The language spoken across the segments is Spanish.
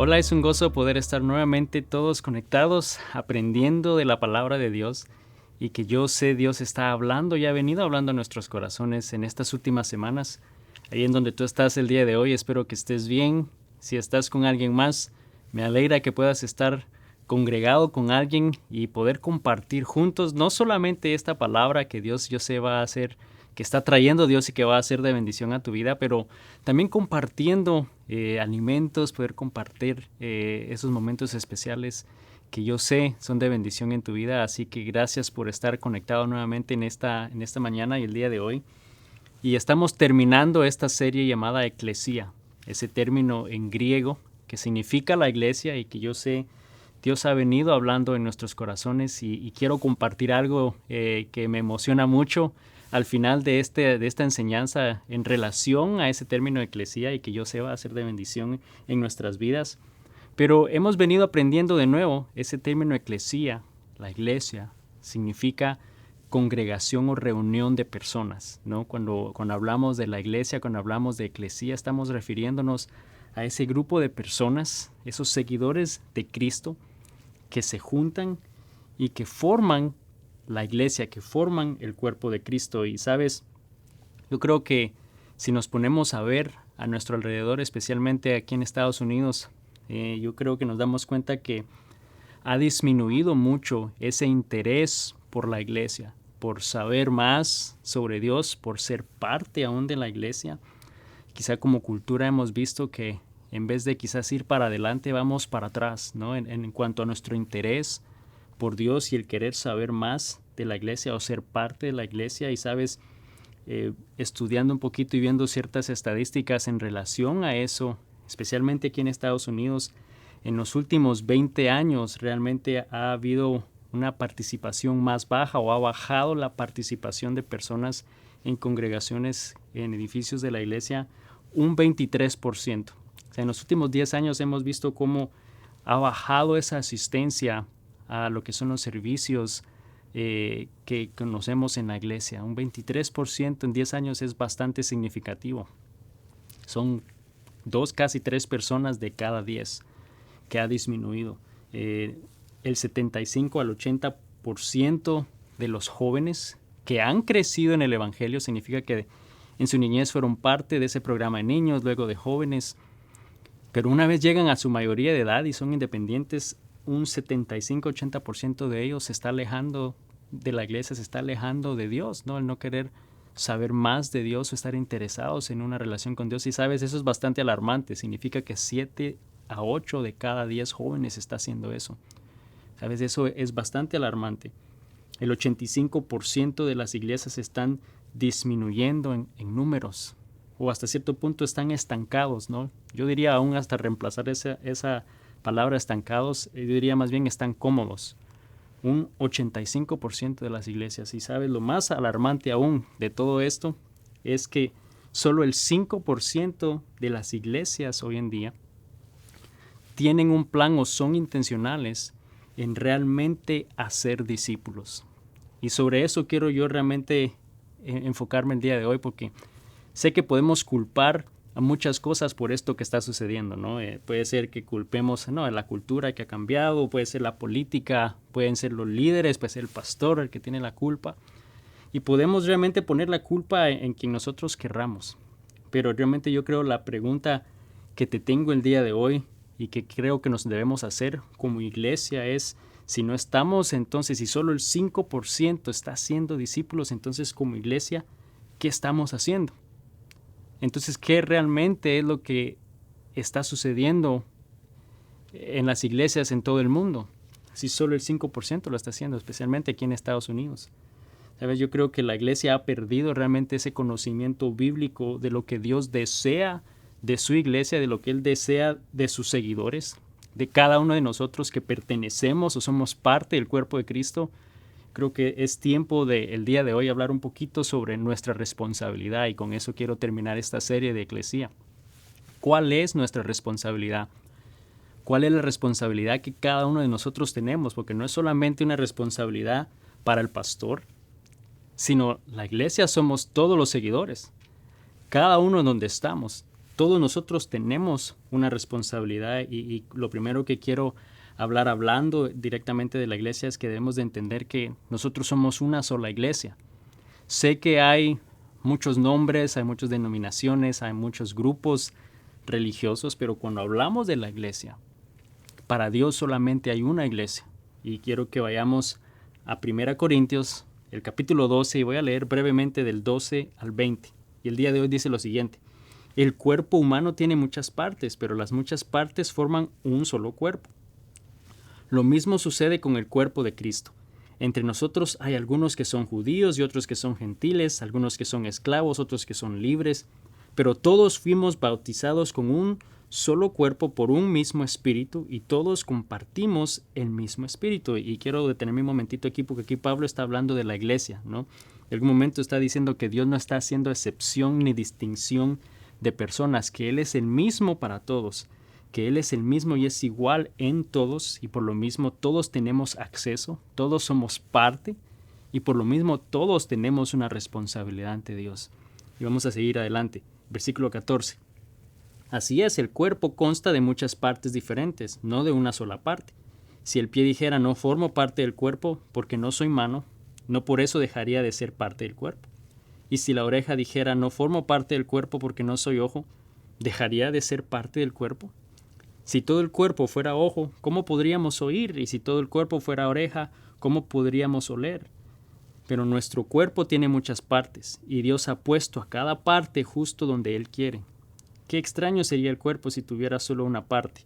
Hola, es un gozo poder estar nuevamente todos conectados, aprendiendo de la palabra de Dios y que yo sé Dios está hablando y ha venido hablando a nuestros corazones en estas últimas semanas. Ahí en donde tú estás el día de hoy, espero que estés bien. Si estás con alguien más, me alegra que puedas estar congregado con alguien y poder compartir juntos no solamente esta palabra que Dios yo sé va a hacer, que está trayendo Dios y que va a ser de bendición a tu vida, pero también compartiendo alimentos, poder compartir esos momentos especiales que yo sé son de bendición en tu vida. Así que gracias por estar conectado nuevamente en esta mañana y el día de hoy. Y estamos terminando esta serie llamada Eclesía, ese término en griego que significa la iglesia y que yo sé Dios ha venido hablando en nuestros corazones y quiero compartir algo que me emociona mucho al final de esta enseñanza en relación a ese término eclesía y que yo sé va a ser de bendición en nuestras vidas. Pero hemos venido aprendiendo de nuevo ese término eclesía, la iglesia, significa congregación o reunión de personas, ¿no? Cuando hablamos de la iglesia, cuando hablamos de eclesía, estamos refiriéndonos a ese grupo de personas, esos seguidores de Cristo, que se juntan y que forman la iglesia, que forman el cuerpo de Cristo. Y sabes, yo creo que si nos ponemos a ver a nuestro alrededor, especialmente aquí en Estados Unidos, yo creo que nos damos cuenta que ha disminuido mucho ese interés por la iglesia, por saber más sobre Dios, por ser parte aún de la iglesia. Quizá como cultura hemos visto que en vez de quizás ir para adelante, vamos para atrás, ¿no? En cuanto a nuestro interés por Dios y el querer saber más de la iglesia o ser parte de la iglesia. Y sabes, estudiando un poquito y viendo ciertas estadísticas en relación a eso, especialmente aquí en Estados Unidos, en los últimos 20 años realmente ha habido una participación más baja o ha bajado la participación de personas en congregaciones, en edificios de la iglesia, un 23%. O sea, en los últimos 10 años hemos visto cómo ha bajado esa asistencia a lo que son los servicios que conocemos en la iglesia. Un 23% en 10 años es bastante significativo. Son 2, casi 3 personas de cada 10 que ha disminuido. El 75 al 80% de los jóvenes que han crecido en el Evangelio significa que en su niñez fueron parte de ese programa de niños, luego de jóvenes, pero una vez llegan a su mayoría de edad y son independientes, un 75-80% de ellos se está alejando de la iglesia, se está alejando de Dios, ¿no? El no querer saber más de Dios o estar interesados en una relación con Dios. Y sabes, eso es bastante alarmante. Significa que 7 a 8 de cada 10 jóvenes está haciendo eso. Sabes, eso es bastante alarmante. El 85% de las iglesias están disminuyendo en números o hasta cierto punto están estancados, ¿no? Yo diría aún hasta reemplazar esa palabra estancados, yo diría más bien están cómodos. Un 85% de las iglesias. Y sabes, lo más alarmante aún de todo esto es que solo el 5% de las iglesias hoy en día tienen un plan o son intencionales en realmente hacer discípulos. Y sobre eso quiero yo realmente enfocarme el día de hoy, porque sé que podemos culpar a muchas cosas por esto que está sucediendo, ¿no? Puede ser que culpemos, ¿no?, a la cultura que ha cambiado, puede ser la política, pueden ser los líderes, puede ser el pastor el que tiene la culpa. Y podemos realmente poner la culpa en quien nosotros querramos. Pero realmente yo creo la pregunta que te tengo el día de hoy y que creo que nos debemos hacer como iglesia es, si no estamos entonces, si solo el 5% está haciendo discípulos, entonces como iglesia, ¿qué estamos haciendo? Entonces, ¿qué realmente es lo que está sucediendo en las iglesias en todo el mundo? Si solo el 5% lo está haciendo, especialmente aquí en Estados Unidos. ¿Sabes? Yo creo que la iglesia ha perdido realmente ese conocimiento bíblico de lo que Dios desea de su iglesia, de lo que Él desea de sus seguidores, de cada uno de nosotros que pertenecemos o somos parte del cuerpo de Cristo. Creo que es tiempo el día de hoy hablar un poquito sobre nuestra responsabilidad y con eso quiero terminar esta serie de Eclesía. ¿Cuál es nuestra responsabilidad? ¿Cuál es la responsabilidad que cada uno de nosotros tenemos? Porque no es solamente una responsabilidad para el pastor, sino la iglesia somos todos los seguidores. Cada uno en donde estamos, todos nosotros tenemos una responsabilidad y lo primero que quiero hablando directamente de la iglesia es que debemos de entender que nosotros somos una sola iglesia. Sé que hay muchos nombres, hay muchas denominaciones, hay muchos grupos religiosos, pero cuando hablamos de la iglesia, para Dios solamente hay una iglesia. Y quiero que vayamos a 1 Corintios, el capítulo 12, y voy a leer brevemente del 12 al 20. Y el día de hoy dice lo siguiente: el cuerpo humano tiene muchas partes, pero las muchas partes forman un solo cuerpo. Lo mismo sucede con el cuerpo de Cristo. Entre nosotros hay algunos que son judíos y otros que son gentiles, algunos que son esclavos, otros que son libres, pero todos fuimos bautizados con un solo cuerpo por un mismo espíritu y todos compartimos el mismo espíritu. Y quiero detenerme un momentito aquí porque aquí Pablo está hablando de la iglesia, ¿no? En algún momento está diciendo que Dios no está haciendo excepción ni distinción de personas, que Él es el mismo para todos, que Él es el mismo y es igual en todos, y por lo mismo todos tenemos acceso, todos somos parte, y por lo mismo todos tenemos una responsabilidad ante Dios. Y vamos a seguir adelante. Versículo 14. Así es, el cuerpo consta de muchas partes diferentes, no de una sola parte. Si el pie dijera no formo parte del cuerpo porque no soy mano, no por eso dejaría de ser parte del cuerpo. Y si la oreja dijera no formo parte del cuerpo porque no soy ojo, ¿dejaría de ser parte del cuerpo? Si todo el cuerpo fuera ojo, ¿cómo podríamos oír? Y si todo el cuerpo fuera oreja, ¿cómo podríamos oler? Pero nuestro cuerpo tiene muchas partes, y Dios ha puesto a cada parte justo donde Él quiere. Qué extraño sería el cuerpo si tuviera solo una parte.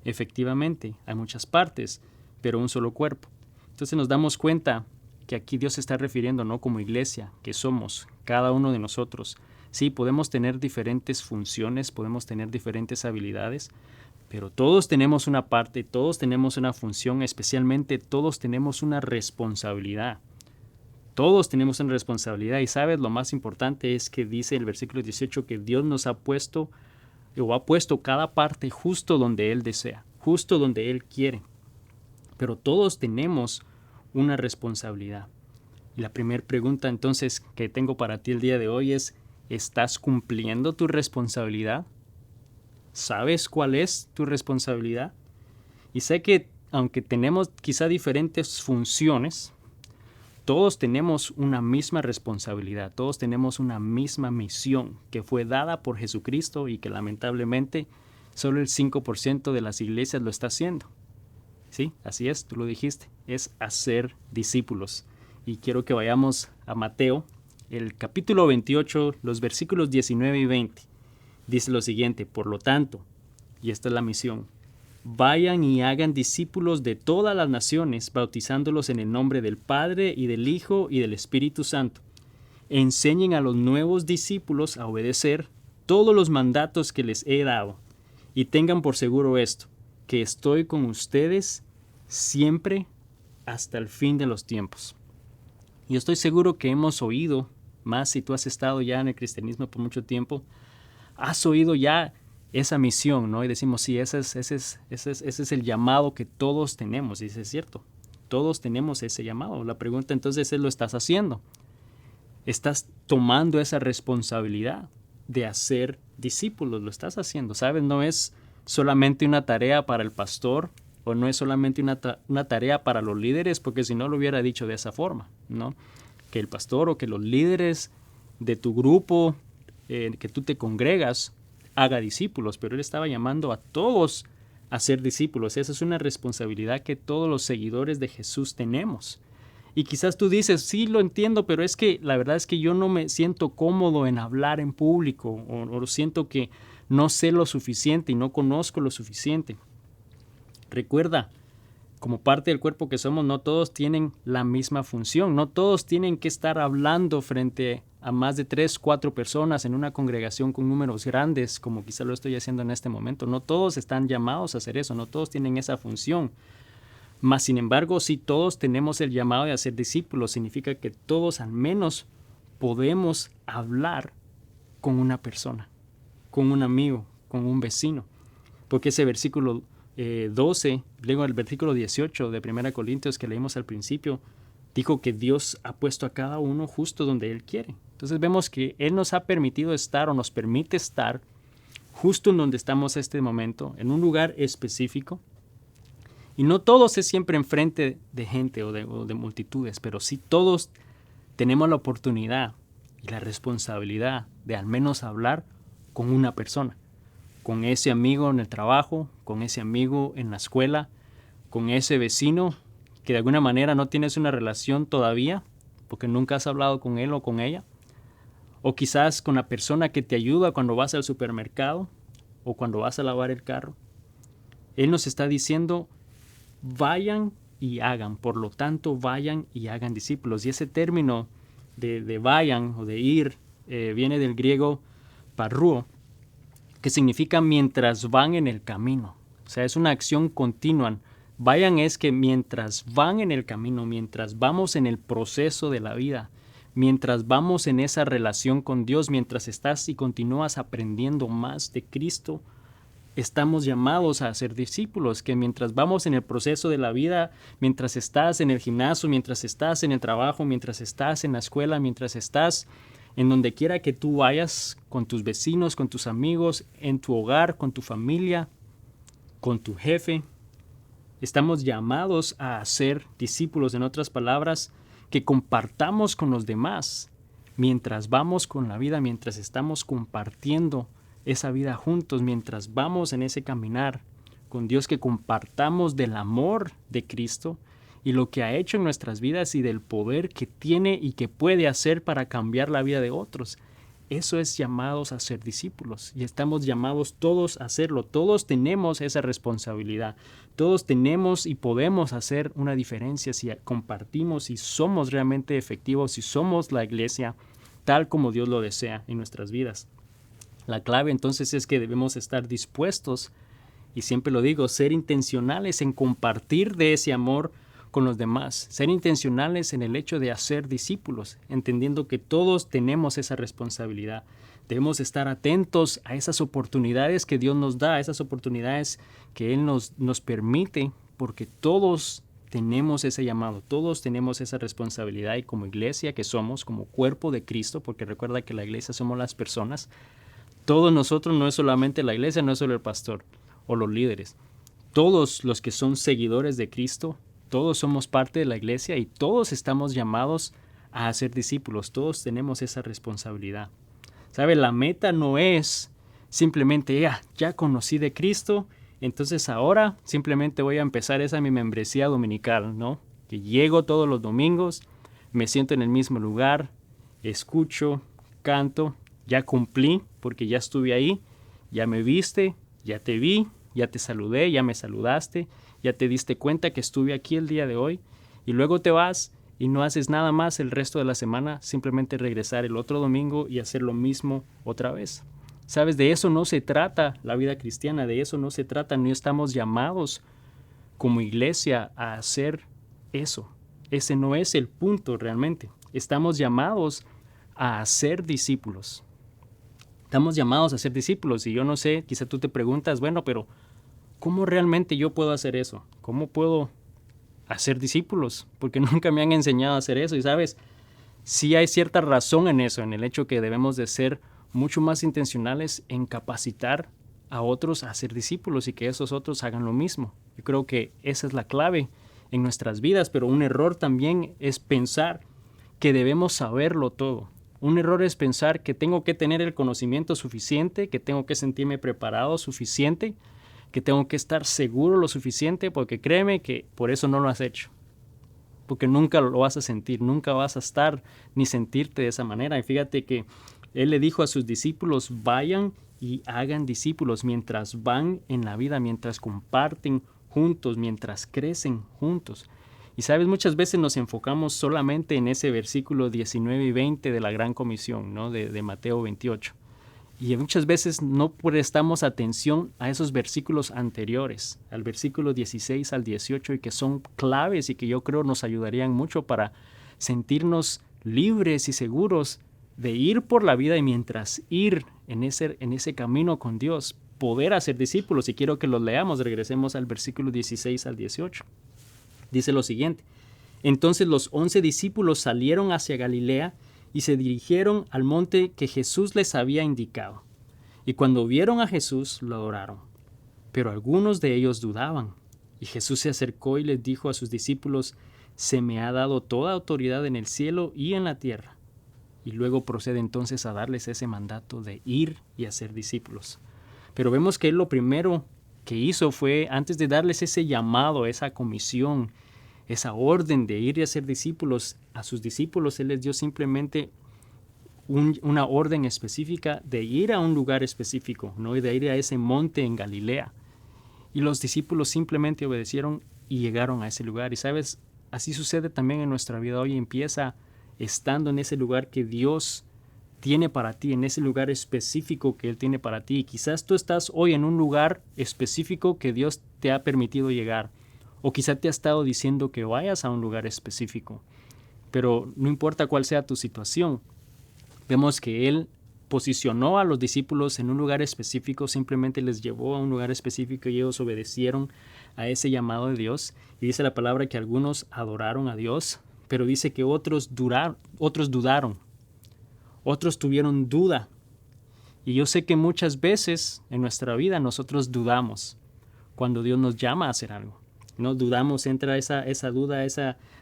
Efectivamente, hay muchas partes, pero un solo cuerpo. Entonces nos damos cuenta que aquí Dios se está refiriendo no como iglesia, que somos cada uno de nosotros. Sí, podemos tener diferentes funciones, podemos tener diferentes habilidades, pero todos tenemos una parte, todos tenemos una función, especialmente todos tenemos una responsabilidad. Todos tenemos una responsabilidad y sabes, lo más importante es que dice el versículo 18 que Dios nos ha puesto o ha puesto cada parte justo donde Él desea, justo donde Él quiere. Pero todos tenemos una responsabilidad. Y la primera pregunta entonces que tengo para ti el día de hoy es, ¿estás cumpliendo tu responsabilidad? ¿Sabes cuál es tu responsabilidad? Y sé que aunque tenemos quizá diferentes funciones, todos tenemos una misma responsabilidad, todos tenemos una misma misión que fue dada por Jesucristo y que lamentablemente solo el 5% de las iglesias lo está haciendo. Sí, así es, tú lo dijiste, es hacer discípulos. Y quiero que vayamos a Mateo, el capítulo 28, los versículos 19 y 20. Dice lo siguiente: por lo tanto, y esta es la misión, vayan y hagan discípulos de todas las naciones, bautizándolos en el nombre del Padre y del Hijo y del Espíritu Santo. Enseñen a los nuevos discípulos a obedecer todos los mandatos que les he dado. Y tengan por seguro esto, que estoy con ustedes siempre hasta el fin de los tiempos. Y estoy seguro que hemos oído, más si tú has estado ya en el cristianismo por mucho tiempo, has oído ya esa misión, ¿no? Y decimos, sí, ese es el llamado que todos tenemos. Y es cierto, todos tenemos ese llamado. La pregunta entonces es, ¿lo estás haciendo? ¿Estás tomando esa responsabilidad de hacer discípulos? ¿Lo estás haciendo? ¿Sabes? No es solamente una tarea para el pastor o no es solamente una tarea para los líderes, porque si no lo hubiera dicho de esa forma, ¿no? Que el pastor o que los líderes de tu grupo, que tú te congregas, haga discípulos, pero Él estaba llamando a todos a ser discípulos. Esa es una responsabilidad que todos los seguidores de Jesús tenemos. Y quizás tú dices, sí, lo entiendo, pero es que la verdad es que yo no me siento cómodo en hablar en público o siento que no sé lo suficiente y no conozco lo suficiente. Recuerda, como parte del cuerpo que somos, no todos tienen la misma función, no todos tienen que estar hablando frente a más de 3, 4 personas en una congregación con números grandes, como quizá lo estoy haciendo en este momento. No todos están llamados a hacer eso, no todos tienen esa función. Mas, sin embargo, si todos tenemos el llamado de hacer discípulos, significa que todos al menos podemos hablar con una persona, con un amigo, con un vecino. Porque ese versículo 12, luego el versículo 18 de 1 Corintios que leímos al principio, dijo que Dios ha puesto a cada uno justo donde Él quiere. Entonces vemos que Él nos ha permitido estar o nos permite estar justo en donde estamos este momento, en un lugar específico. Y no todos es siempre enfrente de gente o de multitudes, pero sí todos tenemos la oportunidad y la responsabilidad de al menos hablar con una persona, con ese amigo en el trabajo, con ese amigo en la escuela, con ese vecino que de alguna manera no tienes una relación todavía porque nunca has hablado con él o con ella, o quizás con la persona que te ayuda cuando vas al supermercado o cuando vas a lavar el carro. Él nos está diciendo, vayan y hagan, por lo tanto vayan y hagan discípulos. Y ese término de vayan o de ir viene del griego parruo, que significa mientras van en el camino. O sea, es una acción continua. Vayan es que mientras van en el camino, mientras vamos en el proceso de la vida, mientras vamos en esa relación con Dios, mientras estás y continúas aprendiendo más de Cristo, estamos llamados a ser discípulos, que mientras vamos en el proceso de la vida, mientras estás en el gimnasio, mientras estás en el trabajo, mientras estás en la escuela, mientras estás en donde quiera que tú vayas, con tus vecinos, con tus amigos, en tu hogar, con tu familia, con tu jefe, estamos llamados a ser discípulos, en otras palabras, que compartamos con los demás mientras vamos con la vida, mientras estamos compartiendo esa vida juntos, mientras vamos en ese caminar con Dios, que compartamos del amor de Cristo y lo que ha hecho en nuestras vidas y del poder que tiene y que puede hacer para cambiar la vida de otros. Eso es llamados a ser discípulos y estamos llamados todos a hacerlo. Todos tenemos esa responsabilidad. Todos tenemos y podemos hacer una diferencia si compartimos y somos realmente efectivos, si somos la iglesia tal como Dios lo desea en nuestras vidas. La clave entonces es que debemos estar dispuestos, y siempre lo digo, ser intencionales en compartir de ese amor con los demás, ser intencionales en el hecho de hacer discípulos, entendiendo que todos tenemos esa responsabilidad. Debemos estar atentos a esas oportunidades que Dios nos da, a esas oportunidades que Él nos permite, porque todos tenemos ese llamado, todos tenemos esa responsabilidad, y como iglesia que somos, como cuerpo de Cristo, porque recuerda que la iglesia somos las personas, todos nosotros, no es solamente la iglesia, no es solo el pastor o los líderes. Todos los que son seguidores de Cristo, todos somos parte de la iglesia y todos estamos llamados a hacer discípulos. Todos tenemos esa responsabilidad. ¿Sabe? La meta no es simplemente, ya conocí de Cristo, entonces ahora simplemente voy a empezar mi membresía dominical, ¿no? Que llego todos los domingos, me siento en el mismo lugar, escucho, canto, ya cumplí porque ya estuve ahí, ya me viste, ya te vi, ya te saludé, ya me saludaste, ya te diste cuenta que estuve aquí el día de hoy, y luego te vas y no haces nada más el resto de la semana, simplemente regresar el otro domingo y hacer lo mismo otra vez. ¿Sabes? De eso no se trata la vida cristiana, de eso no se trata, no estamos llamados como iglesia a hacer eso. Ese no es el punto realmente. Estamos llamados a hacer discípulos. Estamos llamados a ser discípulos, y yo no sé, quizá tú te preguntas, bueno, pero ¿cómo realmente yo puedo hacer eso? ¿Cómo puedo hacer discípulos? Porque nunca me han enseñado a hacer eso. Y sabes, sí hay cierta razón en eso, en el hecho que debemos de ser mucho más intencionales en capacitar a otros a ser discípulos y que esos otros hagan lo mismo. Yo creo que esa es la clave en nuestras vidas, pero un error también es pensar que debemos saberlo todo. Un error es pensar que tengo que tener el conocimiento suficiente, que tengo que sentirme preparado suficiente, que tengo que estar seguro lo suficiente, porque créeme que por eso no lo has hecho. Porque nunca lo vas a sentir, nunca vas a estar ni sentirte de esa manera. Y fíjate que Él le dijo a sus discípulos, vayan y hagan discípulos mientras van en la vida, mientras comparten juntos, mientras crecen juntos. Y sabes, muchas veces nos enfocamos solamente en ese versículo 19 y 20 de la Gran Comisión, ¿no? de Mateo 28. Y muchas veces no prestamos atención a esos versículos anteriores, al versículo 16 al 18, y que son claves y que yo creo nos ayudarían mucho para sentirnos libres y seguros de ir por la vida, y mientras ir en ese camino con Dios, poder hacer discípulos. Y quiero que los leamos, regresemos al versículo 16 al 18. Dice lo siguiente: entonces los 11 discípulos salieron hacia Galilea y se dirigieron al monte que Jesús les había indicado. Y cuando vieron a Jesús, lo adoraron. Pero algunos de ellos dudaban. Y Jesús se acercó y les dijo a sus discípulos: se me ha dado toda autoridad en el cielo y en la tierra. Y luego procede entonces a darles ese mandato de ir y hacer discípulos. Pero vemos que él lo primero que hizo fue, antes de darles ese llamado, esa comisión, esa orden de ir y hacer discípulos, a sus discípulos él les dio simplemente una orden específica de ir a un lugar específico, ¿no? Y de ir a ese monte en Galilea. Y los discípulos simplemente obedecieron y llegaron a ese lugar. Y sabes, así sucede también en nuestra vida hoy. Empieza estando en ese lugar que Dios tiene para ti, en ese lugar específico que Él tiene para ti. Y quizás tú estás hoy en un lugar específico que Dios te ha permitido llegar. O quizás te ha estado diciendo que vayas a un lugar específico. Pero no importa cuál sea tu situación, vemos que Él posicionó a los discípulos en un lugar específico, simplemente les llevó a un lugar específico y ellos obedecieron a ese llamado de Dios. Y dice la palabra que algunos adoraron a Dios, pero dice que otros dudaron, otros tuvieron duda. Y yo sé que muchas veces en nuestra vida nosotros dudamos cuando Dios nos llama a hacer algo. No dudamos, entra esa duda,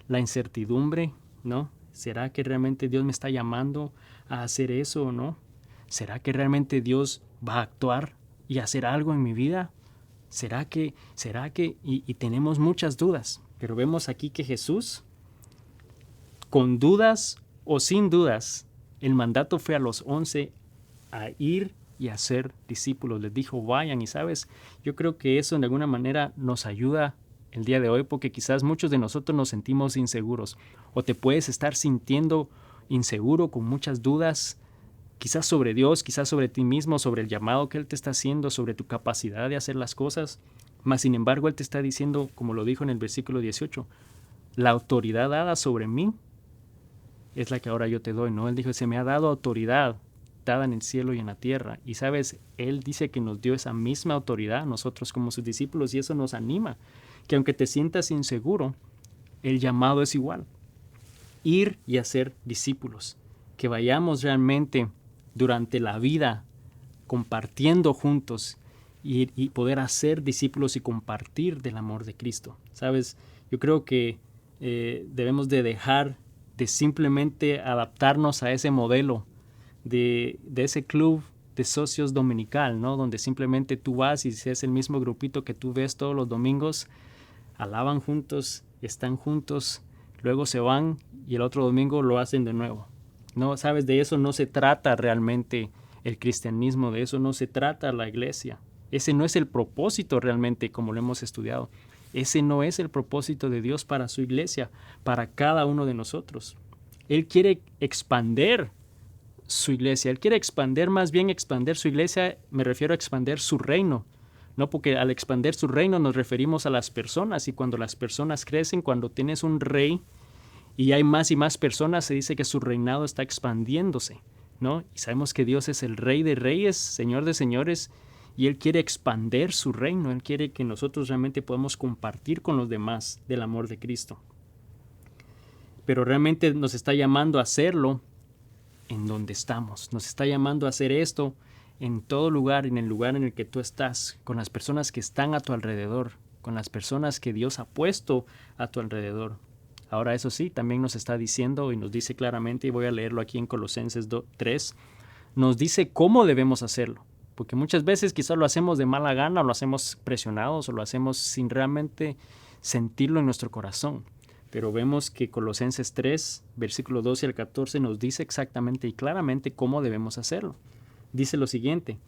la incertidumbre, ¿no? ¿Será que realmente Dios me está llamando a hacer eso o no? ¿Será que realmente Dios va a actuar y hacer algo en mi vida? ¿Será que? Y tenemos muchas dudas, pero vemos aquí que Jesús, con dudas o sin dudas, el mandato fue a los 11 a ir y a ser discípulos. Les dijo, vayan. Y sabes, yo creo que eso de alguna manera nos ayuda el día de hoy, porque quizás muchos de nosotros nos sentimos inseguros, o te puedes estar sintiendo inseguro con muchas dudas, quizás sobre Dios, quizás sobre ti mismo, sobre el llamado que Él te está haciendo, sobre tu capacidad de hacer las cosas. Mas sin embargo Él te está diciendo, como lo dijo en el versículo 18, la autoridad dada sobre mí es la que ahora yo te doy, ¿no? Él dijo, se me ha dado autoridad dada en el cielo y en la tierra. Y sabes, Él dice que nos dio esa misma autoridad a nosotros como sus discípulos, y eso nos anima, que aunque te sientas inseguro, el llamado es igual. Ir y hacer discípulos. Que vayamos realmente durante la vida compartiendo juntos y poder hacer discípulos y compartir del amor de Cristo. Sabes, yo creo que debemos de dejar de simplemente adaptarnos a ese modelo de ese club de socios dominical, ¿no? Donde simplemente tú vas y si es el mismo grupito que tú ves todos los domingos, alaban juntos, están juntos, luego se van y el otro domingo lo hacen de nuevo. No, sabes, de eso no se trata realmente el cristianismo, de eso no se trata la iglesia. Ese no es el propósito realmente, como lo hemos estudiado. Ese no es el propósito de Dios para su iglesia, para cada uno de nosotros. Él quiere expander su iglesia. Él quiere expander su iglesia, me refiero a expander su reino. No, porque al expander su reino nos referimos a las personas, y cuando las personas crecen, cuando tienes un rey y hay más y más personas, se dice que su reinado está expandiéndose, ¿no? Y sabemos que Dios es el Rey de Reyes, Señor de Señores, y Él quiere expander su reino. Él quiere que nosotros realmente podamos compartir con los demás del amor de Cristo. Pero realmente nos está llamando a hacerlo en donde estamos. Nos está llamando a hacer esto en todo lugar, en el lugar en el que tú estás, con las personas que están a tu alrededor, con las personas que Dios ha puesto a tu alrededor. Ahora, eso sí, también nos está diciendo y nos dice claramente, y voy a leerlo aquí en Colosenses 3, nos dice cómo debemos hacerlo. Porque muchas veces quizás lo hacemos de mala gana, o lo hacemos presionados, o lo hacemos sin realmente sentirlo en nuestro corazón. Pero vemos que Colosenses 3, versículo 12 al 14, nos dice exactamente y claramente cómo debemos hacerlo. Dice lo siguiente: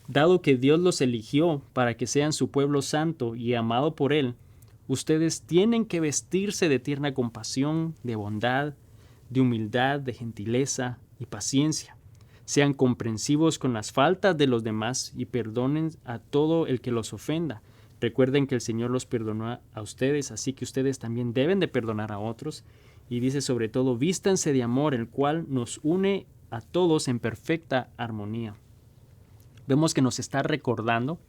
dado que Dios los eligió para que sean su pueblo santo y amado por Él, ustedes tienen que vestirse de tierna compasión, de bondad, de humildad, de gentileza y paciencia. Sean comprensivos con las faltas de los demás y perdonen a todo el que los ofenda. Recuerden que el Señor los perdonó a ustedes, así que ustedes también deben de perdonar a otros. Y dice sobre todo, vístanse de amor, el cual nos une a todos en perfecta armonía. Vemos que nos está recordando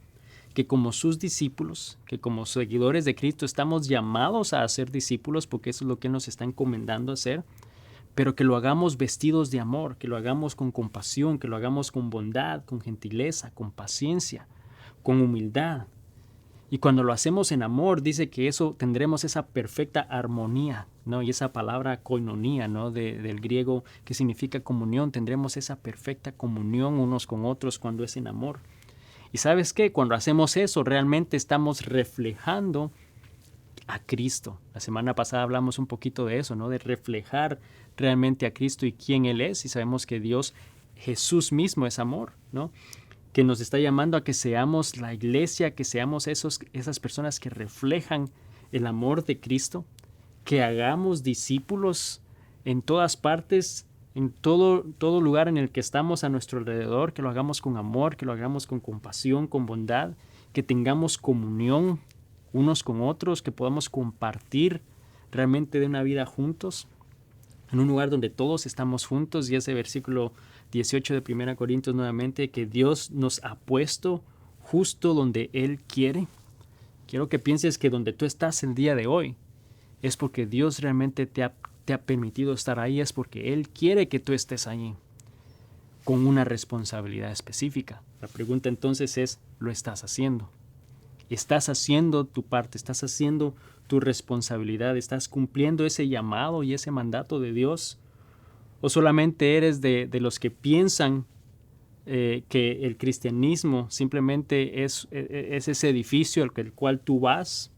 que como sus discípulos, que como seguidores de Cristo estamos llamados a ser discípulos, porque eso es lo que Él nos está encomendando a hacer, pero que lo hagamos vestidos de amor, que lo hagamos con compasión, que lo hagamos con bondad, con gentileza, con paciencia, con humildad. Y cuando lo hacemos en amor, dice que eso tendremos esa perfecta armonía, ¿no? Y esa palabra koinonia, ¿no? Del griego, que significa comunión, tendremos esa perfecta comunión unos con otros cuando es en amor. Y ¿sabes qué? Cuando hacemos eso, realmente estamos reflejando a Cristo. La semana pasada hablamos un poquito de eso, ¿no? De reflejar realmente a Cristo y quién Él es. Y sabemos que Dios, Jesús mismo es amor, ¿no? Que nos está llamando a que seamos la iglesia, que seamos esas personas que reflejan el amor de Cristo, que hagamos discípulos en todas partes, en todo lugar en el que estamos a nuestro alrededor, que lo hagamos con amor, que lo hagamos con compasión, con bondad, que tengamos comunión unos con otros, que podamos compartir realmente de una vida juntos, en un lugar donde todos estamos juntos. Y ese versículo 18 de 1 Corintios nuevamente, que Dios nos ha puesto justo donde Él quiere. Quiero que pienses que donde tú estás el día de hoy es porque Dios realmente te ha permitido estar ahí, es porque Él quiere que tú estés allí con una responsabilidad específica. La pregunta entonces es, ¿lo estás haciendo? ¿Estás haciendo tu parte? ¿Estás haciendo tu responsabilidad? ¿Estás cumpliendo ese llamado y ese mandato de Dios? ¿O solamente eres de los que piensan que el cristianismo simplemente es ese edificio al cual tú vas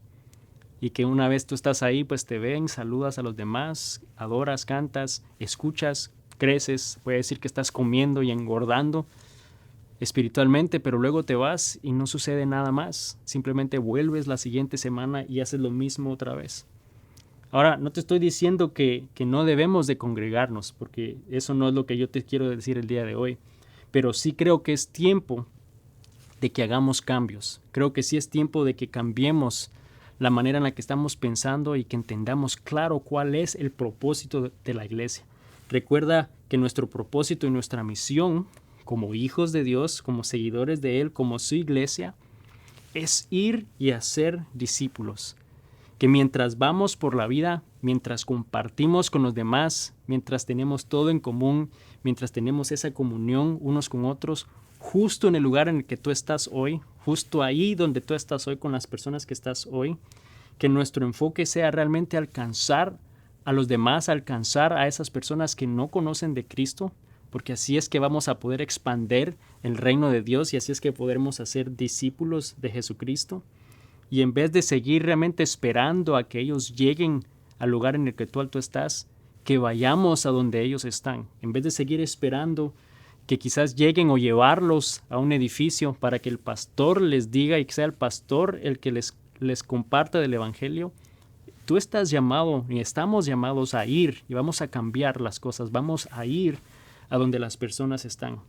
y que una vez tú estás ahí, pues te ven, saludas a los demás, adoras, cantas, escuchas, creces, puede decir que estás comiendo y engordando espiritualmente, pero luego te vas y no sucede nada más, simplemente vuelves la siguiente semana y haces lo mismo otra vez? Ahora, no te estoy diciendo que no debemos de congregarnos, porque eso no es lo que yo te quiero decir el día de hoy, pero sí creo que es tiempo de que hagamos cambios. Creo que sí es tiempo de que cambiemos la manera en la que estamos pensando y que entendamos claro cuál es el propósito de la iglesia. Recuerda que nuestro propósito y nuestra misión como hijos de Dios, como seguidores de Él, como su iglesia, es ir y hacer discípulos. Que mientras vamos por la vida, mientras compartimos con los demás, mientras tenemos todo en común, mientras tenemos esa comunión unos con otros, justo en el lugar en el que tú estás hoy, justo ahí donde tú estás hoy con las personas que estás hoy, que nuestro enfoque sea realmente alcanzar a los demás, alcanzar a esas personas que no conocen de Cristo, porque así es que vamos a poder expandir el reino de Dios y así es que podremos hacer discípulos de Jesucristo. Y en vez de seguir realmente esperando a que ellos lleguen al lugar en el que tú estás, que vayamos a donde ellos están. En vez de seguir esperando que quizás lleguen o llevarlos a un edificio para que el pastor les diga y que sea el pastor el que les comparta del evangelio, tú estás llamado y estamos llamados a ir y vamos a cambiar las cosas, vamos a ir a donde las personas están.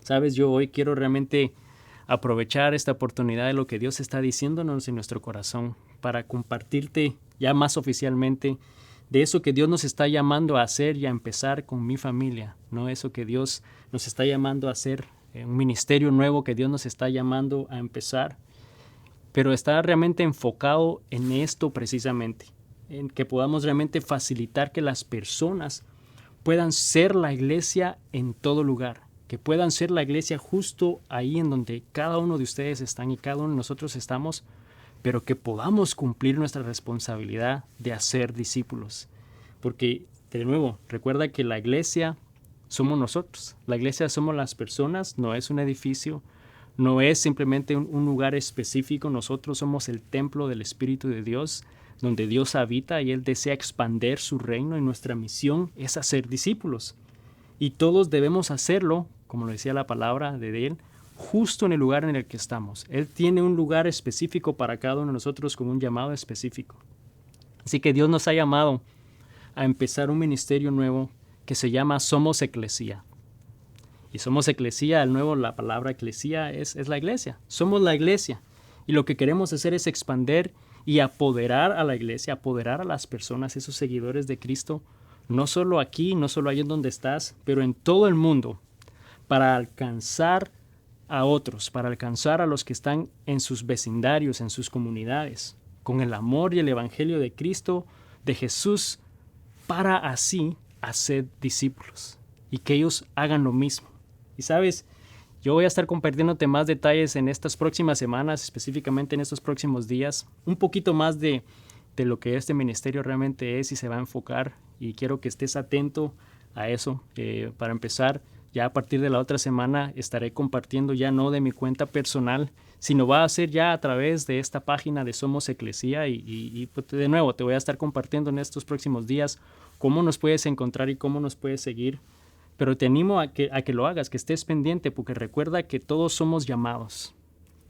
Sabes, yo hoy quiero realmente aprovechar esta oportunidad de lo que Dios está diciéndonos en nuestro corazón para compartirte ya más oficialmente de eso que Dios nos está llamando a hacer y a empezar con mi familia, ¿no? Eso que Dios nos está llamando a hacer, un ministerio nuevo que Dios nos está llamando a empezar, pero está realmente enfocado en esto precisamente, en que podamos realmente facilitar que las personas puedan ser la iglesia en todo lugar, que puedan ser la iglesia justo ahí en donde cada uno de ustedes están y cada uno de nosotros estamos, pero que podamos cumplir nuestra responsabilidad de hacer discípulos. Porque, de nuevo, recuerda que la iglesia somos nosotros. La iglesia somos las personas, no es un edificio, no es simplemente un lugar específico. Nosotros somos el templo del Espíritu de Dios, donde Dios habita y Él desea expandir su reino, y nuestra misión es hacer discípulos. Y todos debemos hacerlo, como lo decía la palabra de Él, justo en el lugar en el que estamos. Él tiene un lugar específico para cada uno de nosotros con un llamado específico. Así que Dios nos ha llamado a empezar un ministerio nuevo que se llama Somos Eclesía. Y Somos Eclesía, el nuevo, la palabra eclesía es la iglesia. Somos la iglesia. Y lo que queremos hacer es expandir y apoderar a la iglesia, apoderar a las personas, esos seguidores de Cristo, no solo aquí, no solo ahí en donde estás, pero en todo el mundo, para alcanzar a otros, para alcanzar a los que están en sus vecindarios, en sus comunidades, con el amor y el evangelio de Cristo, de Jesús, para así haced discípulos y que ellos hagan lo mismo. Y sabes, yo voy a estar compartiéndote más detalles en estas próximas semanas, específicamente en estos próximos días, un poquito más de lo que este ministerio realmente es y se va a enfocar, y quiero que estés atento a eso. Para empezar, ya a partir de la otra semana estaré compartiendo ya no de mi cuenta personal, sino va a ser ya a través de esta página de Somos Eclesia y pues de nuevo te voy a estar compartiendo en estos próximos días cómo nos puedes encontrar y cómo nos puedes seguir. Pero te animo a que lo hagas, que estés pendiente, porque recuerda que todos somos llamados.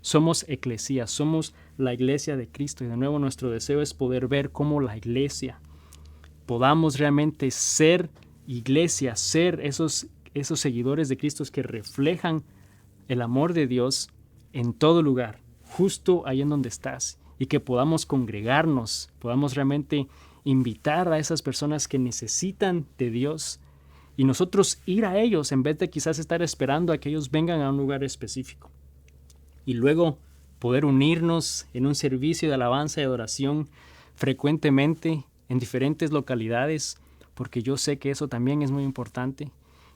Somos eclesía, somos la iglesia de Cristo, y de nuevo nuestro deseo es poder ver cómo la iglesia podamos realmente ser iglesia, ser esos seguidores de Cristo que reflejan el amor de Dios en todo lugar, justo ahí en donde estás, y que podamos congregarnos, podamos realmente invitar a esas personas que necesitan de Dios y nosotros ir a ellos en vez de quizás estar esperando a que ellos vengan a un lugar específico. Y luego poder unirnos en un servicio de alabanza y adoración frecuentemente en diferentes localidades, porque yo sé que eso también es muy importante.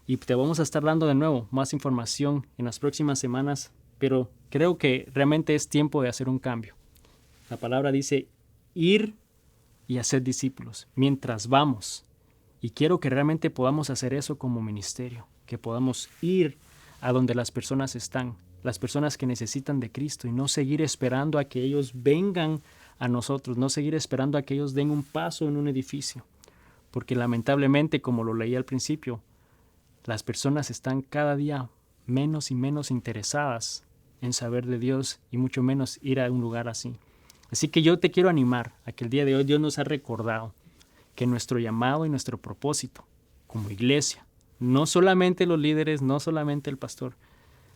Y te vamos a estar dando de nuevo más información en las próximas semanas, pero creo que realmente es tiempo de hacer un cambio. La palabra dice ir y hacer discípulos mientras vamos. Y quiero que realmente podamos hacer eso como ministerio, que podamos ir a donde las personas están, las personas que necesitan de Cristo, y no seguir esperando a que ellos vengan a nosotros, no seguir esperando a que ellos den un paso en un edificio. Porque lamentablemente, como lo leí al principio, las personas están cada día menos y menos interesadas en saber de Dios y mucho menos ir a un lugar así. Así que yo te quiero animar a que el día de hoy Dios nos ha recordado que nuestro llamado y nuestro propósito como iglesia, no solamente los líderes, no solamente el pastor,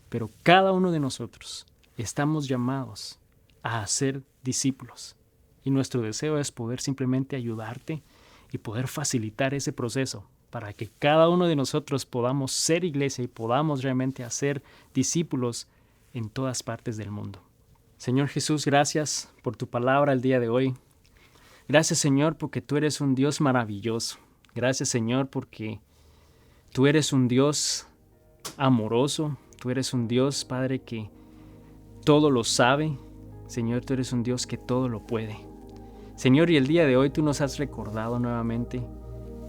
pero cada uno de nosotros estamos llamados a ser discípulos. Y nuestro deseo es poder simplemente ayudarte y poder facilitar ese proceso para que cada uno de nosotros podamos ser iglesia y podamos realmente hacer discípulos en todas partes del mundo. Señor Jesús, gracias por tu palabra el día de hoy. Gracias, Señor, porque tú eres un Dios maravilloso. Gracias, Señor, porque tú eres un Dios amoroso. Tú eres un Dios, Padre, que todo lo sabe. Señor, tú eres un Dios que todo lo puede. Señor, y el día de hoy tú nos has recordado nuevamente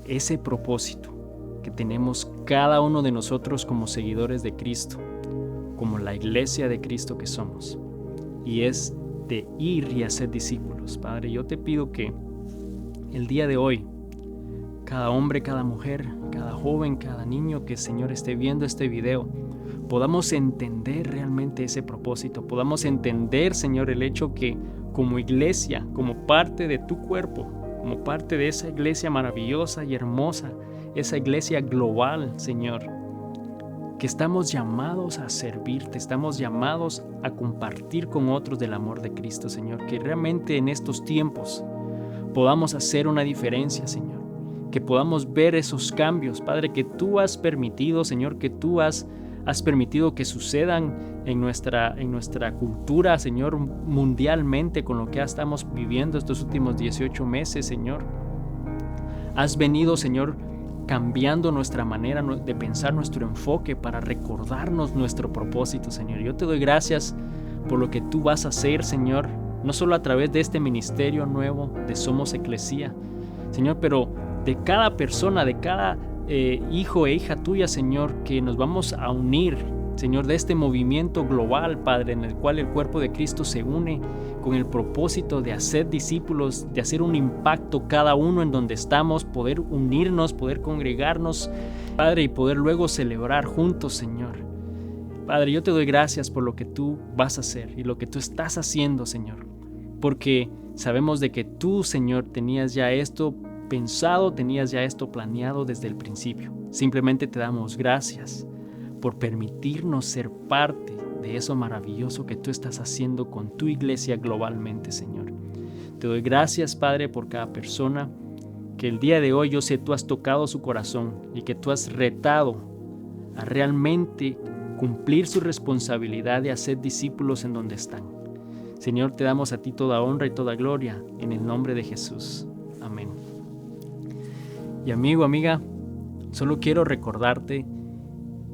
ese propósito que tenemos cada uno de nosotros como seguidores de Cristo, como la iglesia de Cristo que somos. Y es de ir y hacer discípulos. Padre, yo te pido que el día de hoy, cada hombre, cada mujer, cada joven, cada niño que, Señor, esté viendo este video, podamos entender realmente ese propósito, podamos entender, Señor, el hecho que como iglesia, como parte de tu cuerpo, como parte de esa iglesia maravillosa y hermosa, esa iglesia global, Señor, que estamos llamados a servirte, estamos llamados a compartir con otros del amor de Cristo, Señor, que realmente en estos tiempos podamos hacer una diferencia, Señor, que podamos ver esos cambios, Padre, que tú has permitido, Señor, que tú has permitido que sucedan en nuestra cultura, Señor, mundialmente con lo que estamos viviendo estos últimos 18 meses, Señor. Has venido, Señor, cambiando nuestra manera de pensar, nuestro enfoque para recordarnos nuestro propósito, Señor. Yo te doy gracias por lo que tú vas a hacer, Señor, no solo a través de este ministerio nuevo de Somos Eclesia, Señor, pero de cada persona, de cada hijo e hija tuya, Señor, que nos vamos a unir, Señor, de este movimiento global, Padre, en el cual el cuerpo de Cristo se une con el propósito de hacer discípulos, de hacer un impacto cada uno en donde estamos, poder unirnos, poder congregarnos, Padre, y poder luego celebrar juntos, Señor. Padre, yo te doy gracias por lo que tú vas a hacer y lo que tú estás haciendo, Señor, porque sabemos de que tú, Señor, tenías ya esto pensado, tenías ya esto planeado desde el principio. Simplemente te damos gracias por permitirnos ser parte de eso maravilloso que tú estás haciendo con tu iglesia globalmente, Señor. Te doy gracias, Padre, por cada persona que el día de hoy yo sé tú has tocado su corazón y que tú has retado a realmente cumplir su responsabilidad de hacer discípulos en donde están. Señor, te damos a ti toda honra y toda gloria en el nombre de Jesús. Amén. Y amigo, amiga, Solo quiero recordarte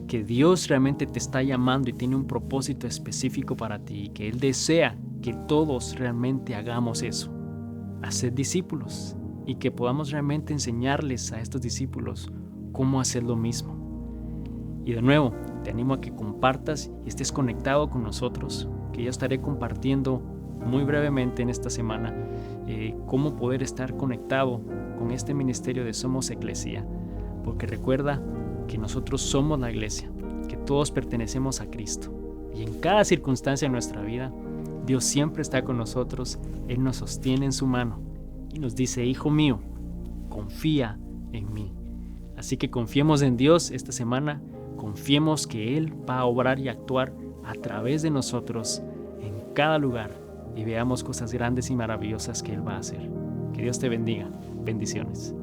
que Dios realmente te está llamando y tiene un propósito específico para ti y que Él desea que todos realmente hagamos eso, hacer discípulos y que podamos realmente enseñarles a estos discípulos cómo hacer lo mismo. Y de nuevo, te animo a que compartas y estés conectado con nosotros, que yo estaré compartiendo muy brevemente en esta semana cómo poder estar conectado con este ministerio de Somos Eclesia, porque recuerda que nosotros somos la iglesia, que todos pertenecemos a Cristo y en cada circunstancia de nuestra vida Dios siempre está con nosotros. Él nos sostiene en su mano y nos dice: hijo mío, confía en mí. Así que confiemos en Dios esta semana, confiemos que Él va a obrar y actuar a través de nosotros en cada lugar y veamos cosas grandes y maravillosas que Él va a hacer. Que Dios te bendiga. Bendiciones.